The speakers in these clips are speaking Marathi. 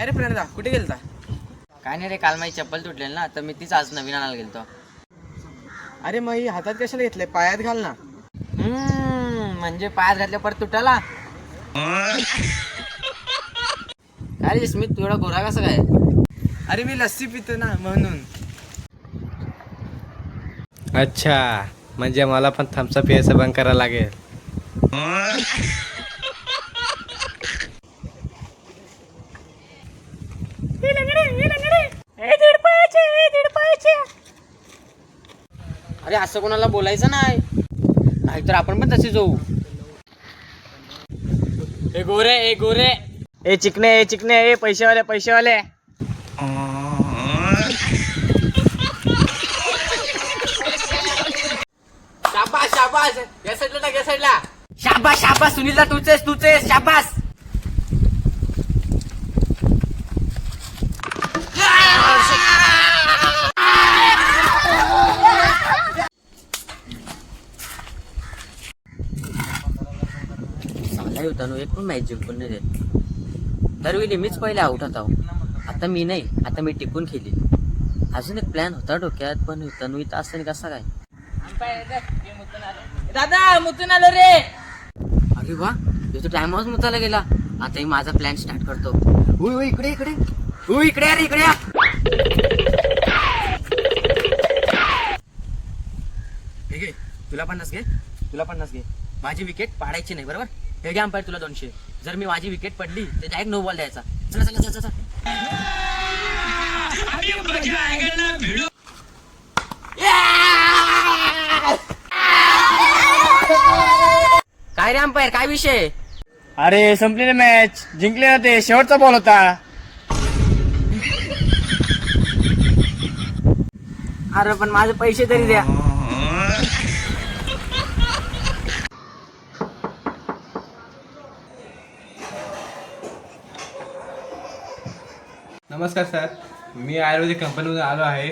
काय रे प्रणदा, कुठे गेलता? काय नाही रे, काल माझी चप्पल तुटलेली ना, तर मी तीच आज नवीन आणायला गेलतो. अरे मग ही हातात कशाला घेतलंय? पायात घाल ना. म्हणजे पायात घातल्या परत तुटाला. काय रे स्मित, तू एवढा गोरा कसा काय? अरे मी लस्सी पितो ना म्हणून. अच्छा, म्हणजे मला पण थम्सअप यायचं बंद करायला लागेल. अरे असं कोणाला बोलायचं नाही, नाहीतर आपण पण तसे जाऊ. ए गोरे, ए गोरे, ए चिकने, ए चिकने, ए पैसेवाले, पैसेवाले. शाबास शाबास, या साईडला टाक, या साईडला. शाबास शाबास सुनीलला, तूचेस तूचेस, शाबास. चांगला होता नो, एक पण मॅच जिंकून नाही देत. दरवेळी मीच पहिले आउट होता. आता मी नाही, आता मी टिकून खेळली. अजून एक प्लॅन होता डोक्यात, पण तनु इथं असताना कसा काय? दादा मुतून आलो रे. अरे वा, तो टाइमच मुताला गेला. आता मी माझा प्लॅन स्टार्ट करतो. उय इकडे इकडे, उय इकडे अरे इकडे. हे घे, तुला 50 घे, तुला 50 घे. माझी विकेट पाडायची नाही, बरोबर? हे घे अंपायर, तुला 200. जर मी माझी विकेट पडली तर डायरेक्ट नो बॉल द्यायचा. चला चला चला चला. काय रे अंपायर, काय विषय? अरे संपली ना मॅच, जिंकले ना ते, शेवटचा बॉल होता. अरे पण माझे पैसे तरी द्या. नमस्कार सर, मी आयुर्वेदिक कंपनीमधून आलो आहे.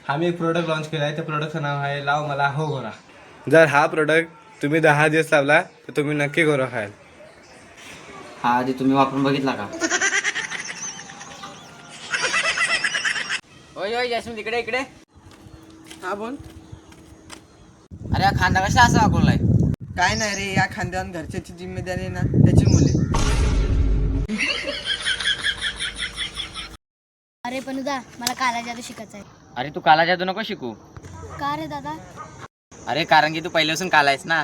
आम्ही एक प्रोडक्ट लॉन्च केला आहे. त्या प्रोडक्टचं नाव आहे लाव मला हो गोरा. जर हा प्रोडक्ट तुम्ही 10 दिवस लावला तर तुम्ही नक्की गोरा खाल. हा आधी तुम्ही वापरून बघितला का? होय होय जॅस्मिन, इकडे इकडे. हा बोल. अरे हा खांदा कसा असा वापरलाय? काय नाही रे, या खांद्यावर घरच्याची जिम्मेदारी ना, त्याची मुले. अरे पण उदा मला काला जादू शिकायचं आहे. अरे तू काला जादू नको शिकू. का रे दादा? अरे कारण की तू पहिल्यापासून काला आहेस ना.